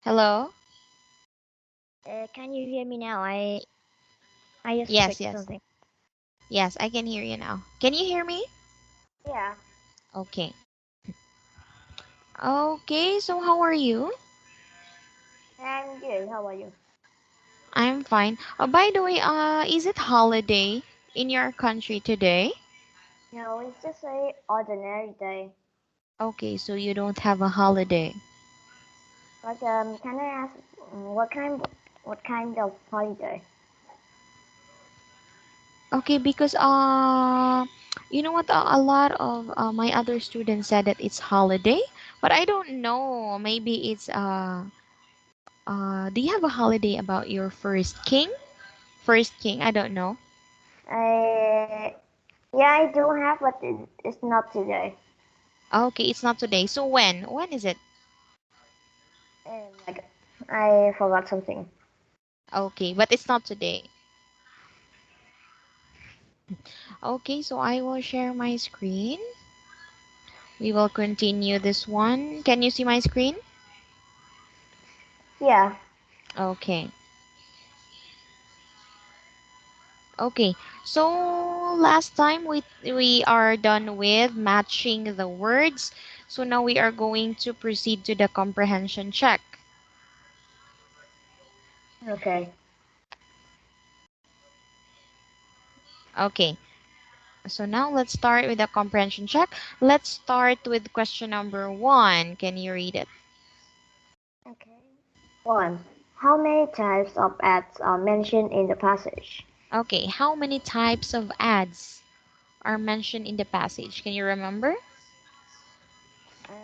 Hello? Can you hear me now? I just Yes, clicked yes. something. Yes, I can hear you now. Can you hear me? Yeah, Okay. Okay, so how are you? I'm good. How are you? I'm fine. By the way, is it holiday in your country today? No, it's just a ordinary day. Okay, so you don't have a holiday. But can I ask what kind of holiday? Okay, because you know what? A lot of my other students said that it's holiday, but I don't know. Maybe it's do you have a holiday about your first king? First king, I don't know. I Yeah, I do have, but it's not today. Okay, it's not today. So when? When is it? Like I forgot something. Okay, but it's not today. Okay, so I will share my screen. We will continue this one. Can you see my screen? Yeah. Okay. Okay. So last time we are done with matching the words. So now we are going to proceed to the comprehension check. Okay. Okay. So now let's start with the comprehension check. Let's start with question number 1. Can you read it? Okay. One. How many types of ads are mentioned in the passage? Okay, how many types of ads are mentioned in the passage? Can you remember? Um,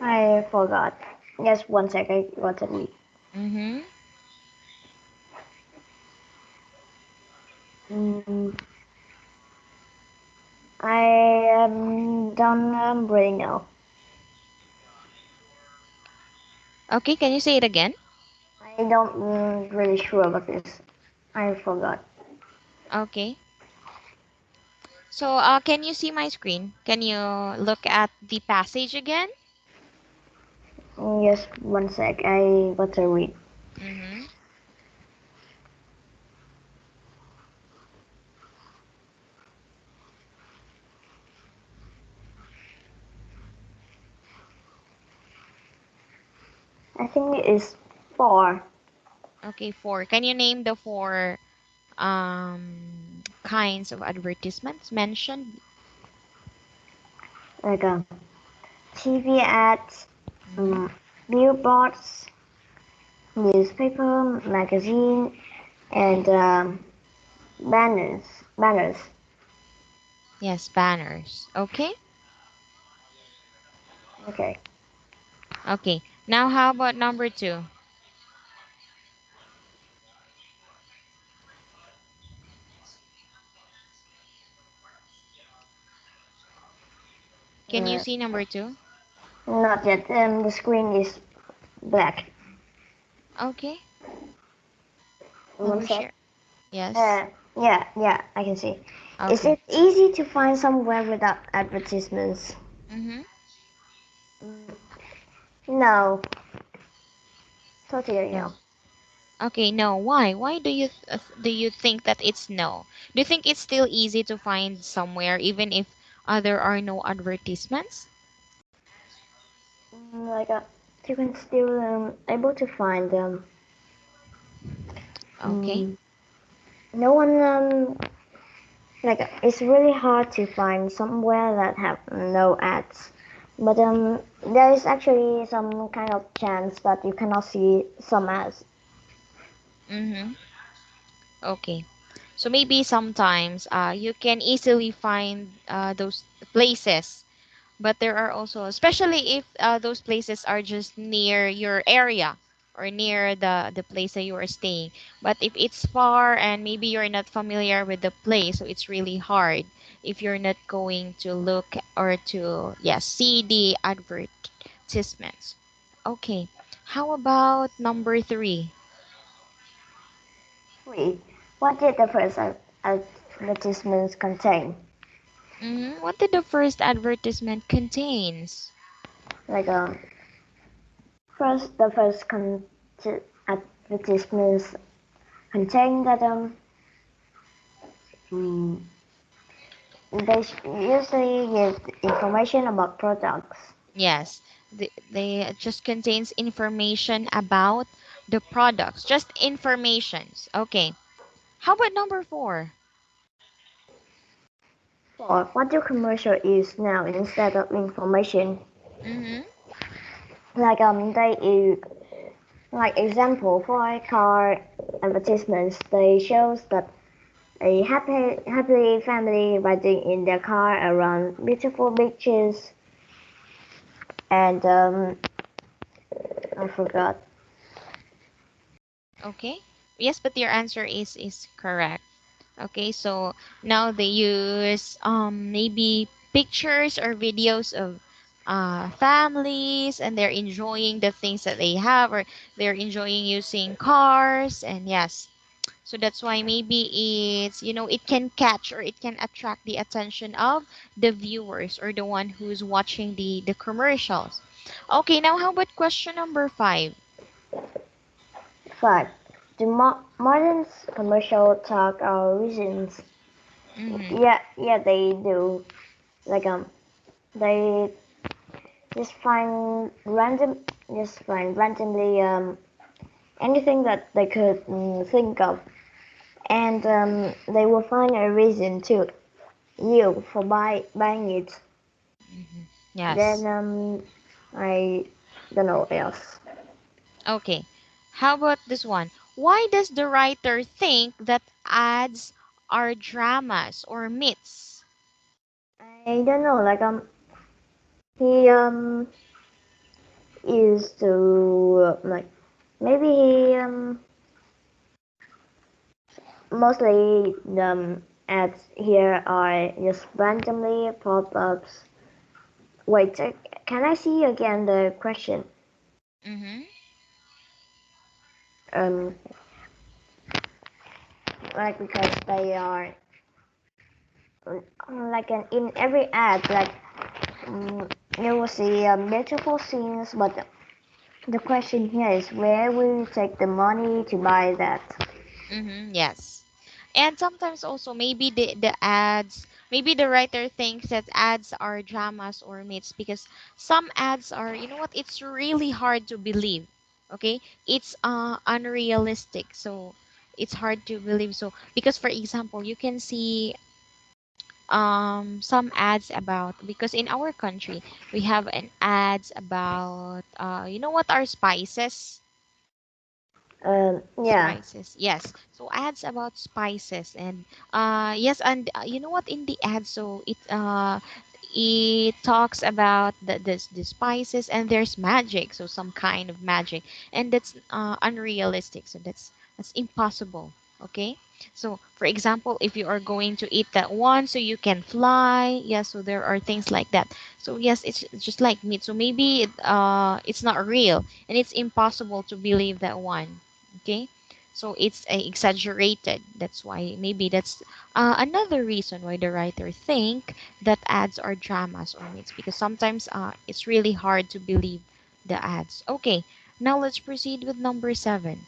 I forgot. Just one second. One second. Mm-hmm. Mm, I don't really know. Okay, can you say it again? I don't really sure about this. I forgot. Okay. So, can you see my screen? Can you look at the passage again? Just one sec. I got to read. Mm-hmm. I think it is four. Okay, 4. Can you name the 4 kinds of advertisements mentioned? Like TV ads, Mm-hmm. um, billboards, newspaper, magazine, and banners. Banners. Yes, banners. Okay. Okay. Okay. Now, how about number 2? Can you Uh, see number 2? Not yet. The screen is black. Okay. I One will sec. share. Yes. Uh, yeah, I can see. Is Okay. it easy to find somewhere without advertisements? Mm-hmm. Mm, No, totally no. No. Okay, no. Why? Why do you think that it's no? Do you think it's still easy to find somewhere even if there are no advertisements? Like you can still able to find them. Okay. Mm, no one like it's really hard to find somewhere that have no ads. But there is actually some kind of chance that you cannot see some ads. Mm-hmm. Okay. So maybe sometimes you can easily find those places, but there are also, especially if those places are just near your area or near the place that you are staying. But if it's far and maybe you're not familiar with the place, so it's really hard if you're not going to look or to, yes, see the advertisements. Okay. How about number 3? Wait, what did the first advertisements contain? What did the first advertisement contains? Like the first advertisements contain that mm, they usually give information about products. Yes, they just contains information about the products, just informations. Okay. How about number four? For what do commercial is now instead of information? Mm-hmm. Like they like example for car advertisements, they shows that a happy family riding in their car around beautiful beaches and I forgot. Okay. Yes, but your answer is correct. Okay, so now they use maybe pictures or videos of families, and they're enjoying the things that they have, or they're enjoying using cars, and yes. So that's why maybe it can catch, or it can attract the attention of the viewers, or the one who's watching the commercials. Okay, now how about question number five? 5. Do modern commercial talk our reasons? Mm-hmm. Yeah, they do. Like they just find randomly anything that they could think of, and they will find a reason to you for buying it. Mm-hmm. Then Yes. I don't know what else. Okay. How about this one? Why does the writer think that ads are dramas or myths? I don't know. Like he used to like maybe he mostly the ads here are just randomly pop-ups. Wait, can I see again the question? Mm-hmm. Um, like because they are like in every ad, like you will see beautiful scenes, but the question here is where will you take the money to buy that? Mm-hmm. Yes. And sometimes also maybe the ads, maybe the writer thinks that ads are dramas or myths, because some ads are, it's really hard to believe. Okay? It's unrealistic. So it's hard to believe. So because for example, you can see some ads about, because in our country we have an ads about what are spices. Yeah. Yes, so ads about spices, and yes, and you know what, in the ad, so it talks about the spices, and there's magic, so some kind of magic, and that's unrealistic, so that's impossible. Okay, so for example, if you are going to eat that one, so you can fly, yes, so there are things like that. So yes, it's just like meat, so maybe it's not real, and it's impossible to believe that one. Okay, so it's exaggerated. That's why maybe that's another reason why the writer think that ads are dramas or myths, because sometimes it's really hard to believe the ads. Okay, now let's proceed with number seven.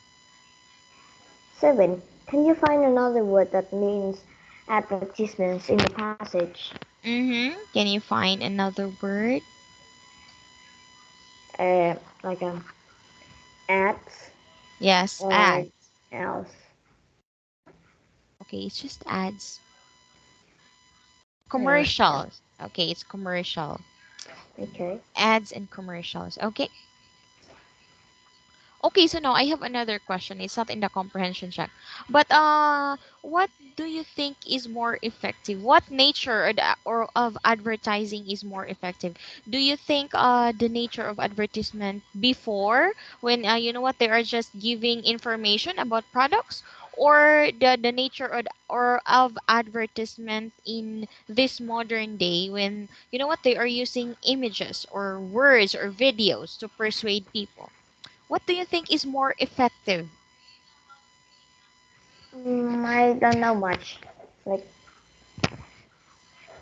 7. Can you find another word that means advertisements in the passage? Mm-hmm. Can you find another word? Like ads Yes, or ads. else? Okay, it's just ads. Yeah. Commercials. Okay, it's commercial. Okay. Ads and commercials. Okay. Okay, so now I have another question. It's not in the comprehension check. But what do you think is more effective? What nature or of advertising is more effective? Do you think the nature of advertisement before, when you know what, they are just giving information about products, or the nature or of advertisement in this modern day, when you know what, they are using images or words or videos to persuade people? What do you think is more effective? I don't know much. Like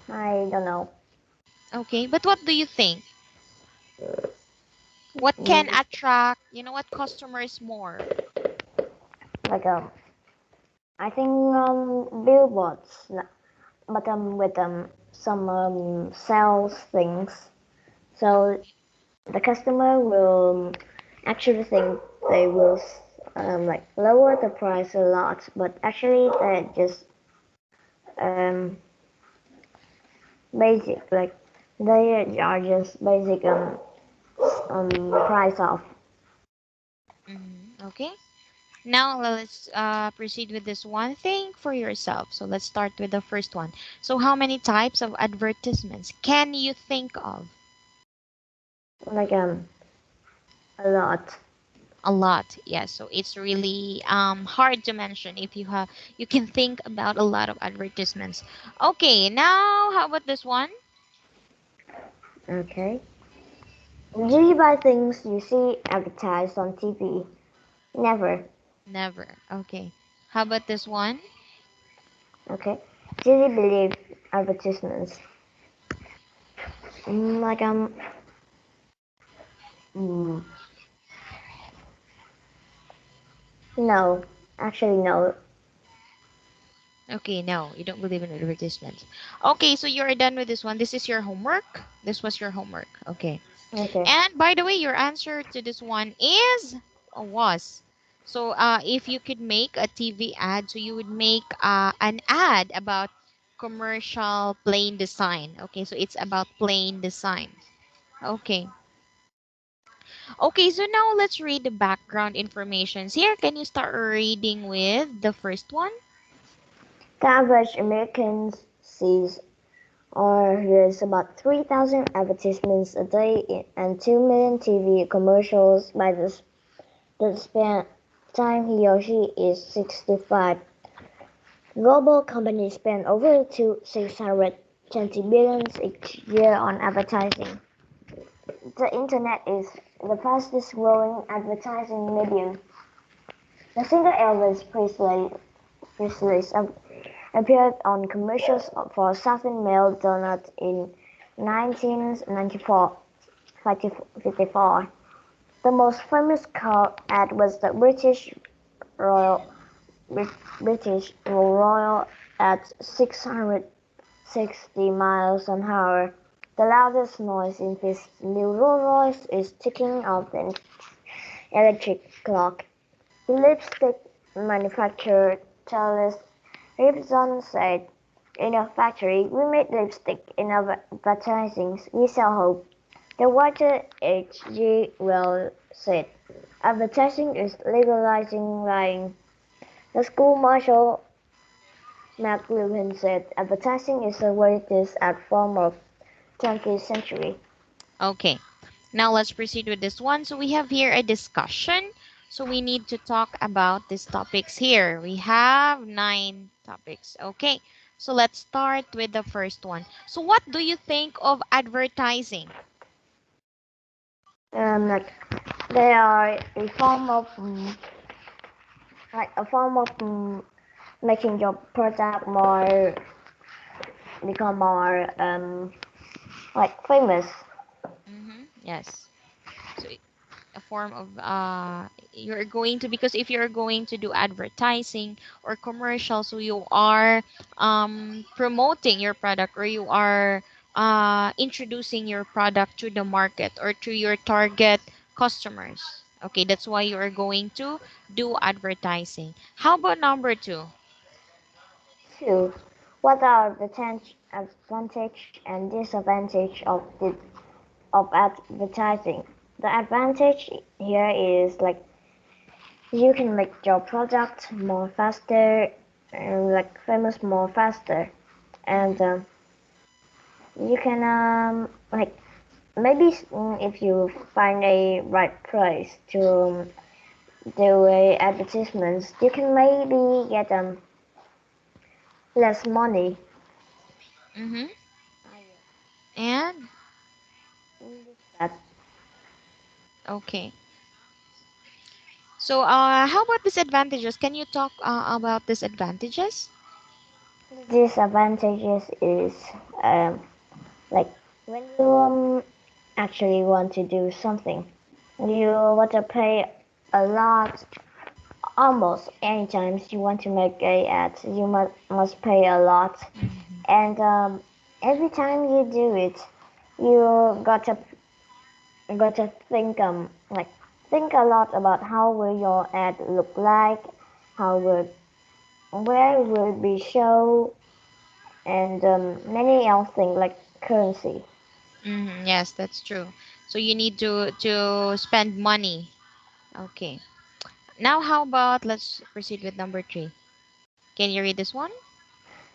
I don't know. Okay, but what do you think? What can Mm, attract, customers more? like I think billboards, but with some sales things. So the customer will actually think they will like lower the price a lot, but actually they're just um, basic, like they are just basic price off. Okay. Now let's proceed with this one thing for yourself. So let's start with the first one. So how many types of advertisements can you think of? Like a lot. A lot, yes. So it's really hard to mention if you can think about a lot of advertisements. Okay, now how about this one? Okay. Do you buy things you see advertised on TV? Never. Never. Okay. How about this one? Okay. Do you believe advertisements? Like mm, no. Actually, no. Okay, no, you don't believe in advertisements. Okay, so you're done with this one. This is your homework. This was your homework. Okay. Okay. And by the way, your answer to this one is was. So if you could make a TV ad, so you would make an ad about commercial plain design. Okay, so it's about plain design. Okay. Okay, so now let's read the background informations here. Can you start reading with the first one? The average American sees or hears about 3,000 advertisements a day and 2 million TV commercials by the span time he or she is 65. Global companies spend over 620 billions each year on advertising. The internet is the fastest growing advertising medium. The singer Elvis Presley appeared on commercials for Southern Mail Donut in 1994. The most famous car ad was the Royal British Royal at 660 miles an hour. The loudest noise in this new Rolls-Royce is ticking of the electric clock. The lipstick manufacturer Charles Revson said, "In our factory, we make lipstick. In our advertising, we sell hope." The writer H. G. Wells said, "Advertising is legalizing lying." The school marshal McLuhan said, "Advertising is the greatest art form of 20th century." Okay. Now let's proceed with this one. So we have here a discussion. So we need to talk about these topics here. We have 9 topics. Okay. So let's start with the first one. So what do you think of advertising? Like they are a form of making your product more become more like famous. Yes. So a form of you're going to, because if you're going to do advertising or commercial, so you are promoting your product, or you are introducing your product to the market or to your target customers. Okay, that's why you are going to do advertising. How about number 2? 2. What are the advantage and disadvantage of advertising? The advantage here is like you can make your product more faster and like famous more faster, and you can like maybe if you find a right place to do a advertisements, you can maybe get less money. Mm-hmm. And That okay. So how about disadvantages? Can you talk about disadvantages? disadvantages is like when you actually want to do something. you want to pay a lot. Almost any times you want to make a ad, you must pay a lot, Mm-hmm. and every time you do it, you got to think a lot about how will your ad look like, how will where will it be show, and many else things like currency. Mm-hmm. Yes, that's true. So you need to spend money. Okay. Now how about let's proceed with number three. Can you read this one?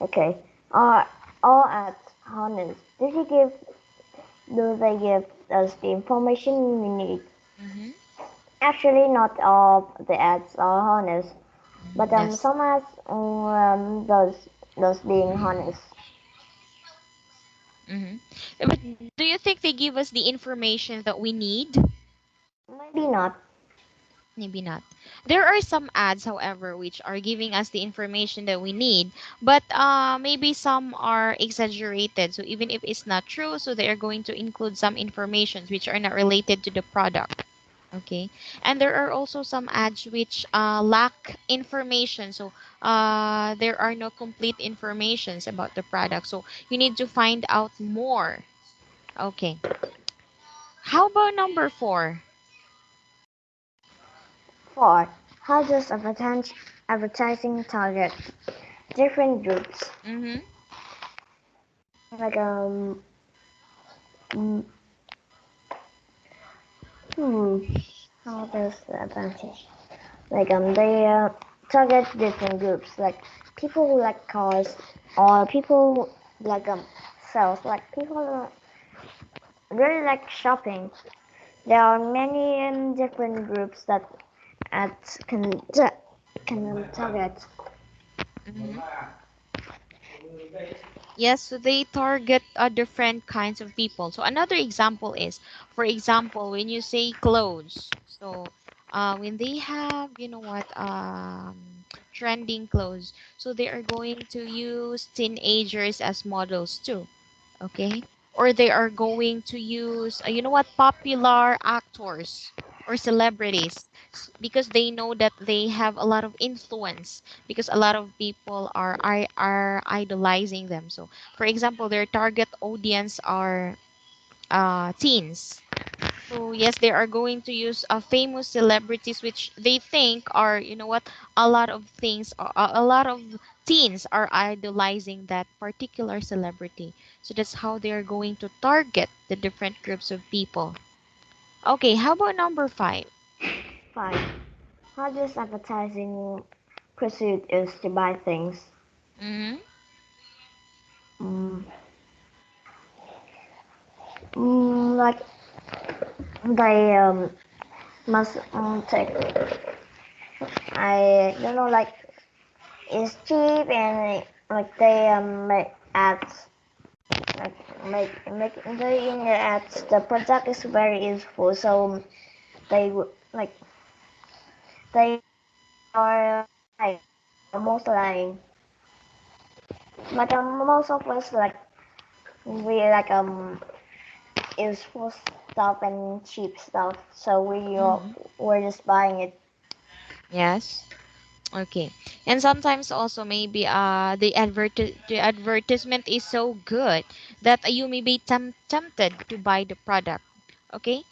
Okay, are all ads honest? Do they give us the information we need? Mm-hmm. Actually, not all the ads are honest, but Yes. some ads does being honest. Mm-hmm. But do you think they give us the information that we need? Maybe not. Maybe not. There are some ads, however, which are giving us the information that we need, but maybe some are exaggerated. So even if it's not true, so they are going to include some informations which are not related to the product. Okay, and there are also some ads which lack information. So there are no complete informations about the product. So you need to find out more. Okay, how about number four? 4. How does advertising target different groups? Mm-hmm. Like mm, hmm, how does the advantage? Like they target different groups, like people who like cars, or people like sales, like people who really like shopping. There are many different groups that ads can target. Mm-hmm. Yes, so they target different kinds of people. So another example is, for example, when you say clothes. So when they have, you know what, trending clothes, so they are going to use teenagers as models too. Okay, or they are going to use you know what, popular actors or celebrities, because they know that they have a lot of influence, because a lot of people are idolizing them. So for example, their target audience are teens. So yes, they are going to use famous celebrities which they think are, you know what, a lot of things, a lot of teens are idolizing that particular celebrity. So that's how they are going to target the different groups of people. Okay, how about number five? 5. How does advertising pursuit is to buy things? Mm-hmm. Mm, like they must take. I don't know, like it's cheap, and like they make ads, they in the ads. The product is very useful, so like they are like almost lying. But most of us like we like useful stuff and cheap stuff, so Mm-hmm. we're just buying it. Yes. Okay. And sometimes also maybe the advertisement is so good that you may be tempted to buy the product. Okay?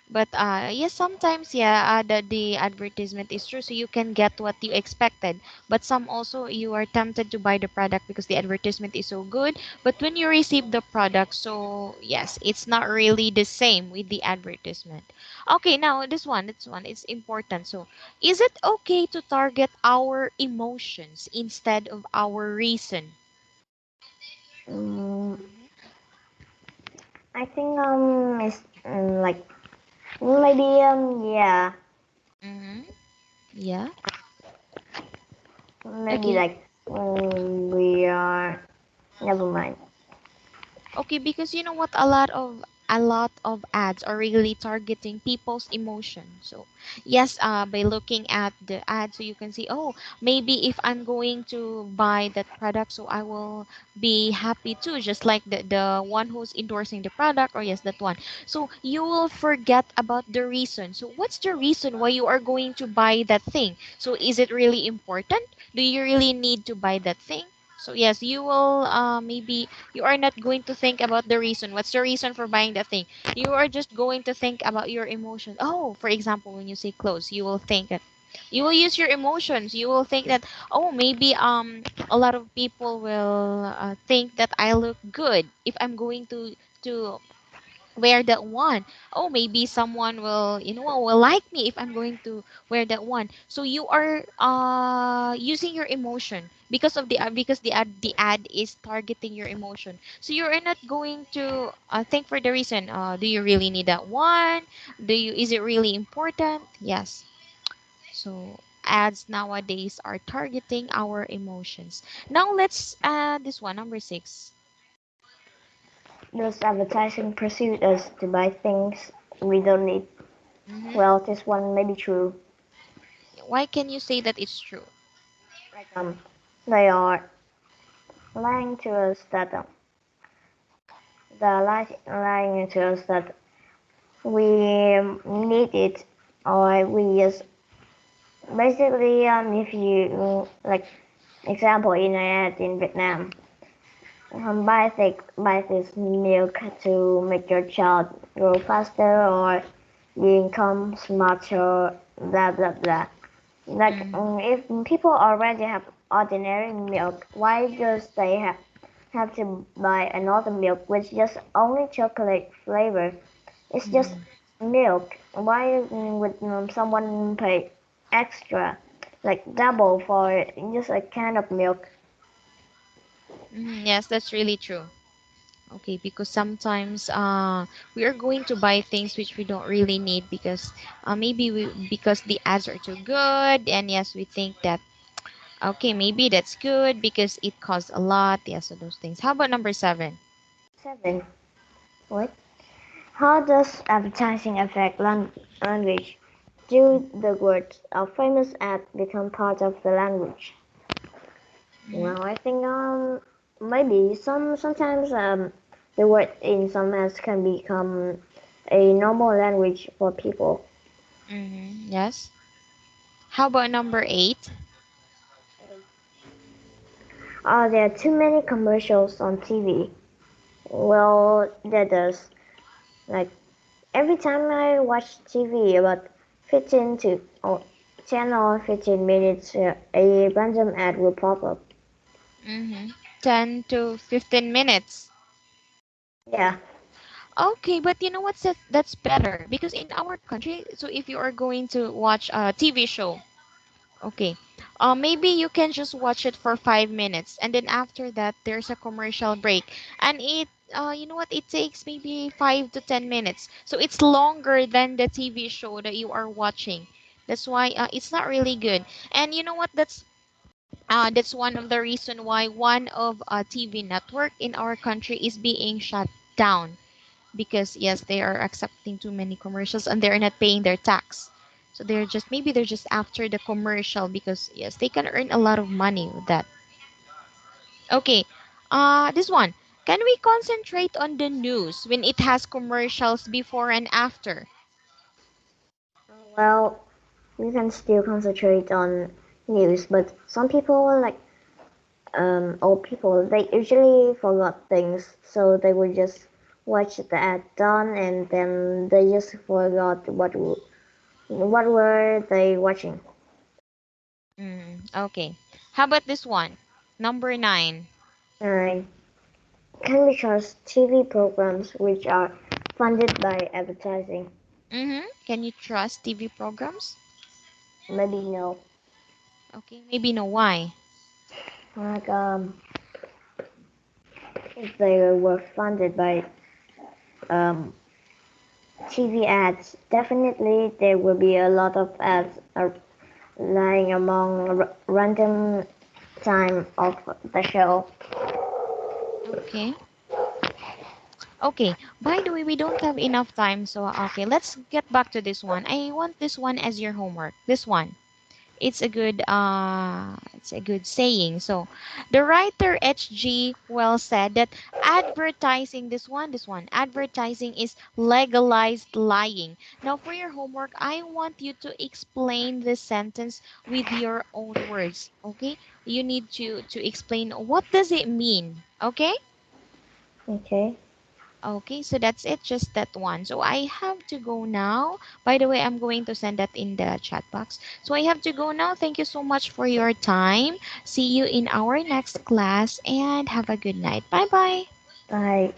But yes, sometimes yeah, the advertisement is true, so you can get what you expected. But some also you are tempted to buy the product because the advertisement is so good. But when you receive the product, so yes, it's not really the same with the advertisement. Okay, now this one is important. So, is it okay to target our emotions instead of our reason? Mm, Mm-hmm. I think it's like maybe yeah, Mm-hmm. Yeah. maybe Okay. like we are never mind. Okay, because you know what, a lot of a lot of ads are really targeting people's emotion. So yes, by looking at the ad, so you can see, oh, maybe if I'm going to buy that product, so I will be happy too, just like the one who's endorsing the product, or yes, that one. So you will forget about the reason. So what's the reason why you are going to buy that thing? So is it really important? Do you really need to buy that thing? So yes, you will maybe you are not going to think about the reason. What's the reason for buying that thing? You are just going to think about your emotion. Oh, for example, when you say clothes, you will think that you will use your emotions. You will think that, oh, maybe a lot of people will think that I look good if I'm going to wear that one. Oh, maybe someone will, will like me if I'm going to wear that one. So you are using your emotion because of the ad is targeting your emotion. So you're not going to think for the reason, do you really need that one? Is it really important? Yes. So ads nowadays are targeting our emotions. Now let's this one, number 6. Does advertising pursue us to buy things we don't need? Mm-hmm. Well, this one may be true. Why can you say that it's true? Like they are lying to us that lying to us that we need it, or we just basically if you like example in an ad in Vietnam, buy this milk to make your child grow faster or become smarter, blah blah blah. Like Mm-hmm. if people already have ordinary milk, why just they have to buy another milk with just only chocolate flavor? It's just Mm-hmm. milk. Why would someone pay extra, like double for just a can of milk? Yes, that's really true. Okay, because sometimes we are going to buy things which we don't really need because because the ads are too good, and yes, we think that okay, maybe that's good because it costs a lot. Yes, so those things. How about number 7? 7. What? How does advertising affect language? Do the words of famous ad become part of the language? Mm-hmm. Well, I think maybe sometimes the word in some ads can become a normal language for people. Mm-hmm. Yes. How about number 8? There are too many commercials on TV. Well, that does. Like every time I watch TV, about 15 to 10 or 15 minutes, a random ad will pop up. Mm-hmm. 10 to 15 minutes. Yeah. Okay, but you know what's that's better because in our country, so if you are going to watch a TV show, okay. Maybe you can just watch it for 5 minutes, and then after that, there's a commercial break, and you know what? It takes maybe 5 to 10 minutes, so it's longer than the TV show that you are watching. That's why it's not really good. And you know what? That's one of the reason why one of TV network in our country is being shut down because yes, they are accepting too many commercials and they're not paying their tax. So they're just after the commercial because yes, they can earn a lot of money with that. Okay. This one. Can we concentrate on the news when it has commercials before and after? Well, you can still concentrate on news, but some people like old people they usually forgot things, so they would just watch the ad done and then they just forgot what were they watching. Okay. How about this one? Number 9. Alright. Can we trust TV programs which are funded by advertising? Can you trust TV programs? Maybe no. Okay, maybe no. Why? Like if they were funded by um, TV ads, definitely there will be a lot of ads lying among random time of the show. Okay. Okay, by the way, we don't have enough time, so okay, let's get back to this one. I want this one as your homework. This one. It's a good saying. So the writer HG well said that advertising, this one advertising is legalized lying. Now for your homework, I want you to explain this sentence with your own words. Okay, you need to explain what does it mean. Okay. Okay. Okay, so that's it, just that one. So I have to go now. By the way, I'm going to send that in the chat box. So I have to go now. Thank you so much for your time. See you in our next class and have a good night. Bye bye. Bye.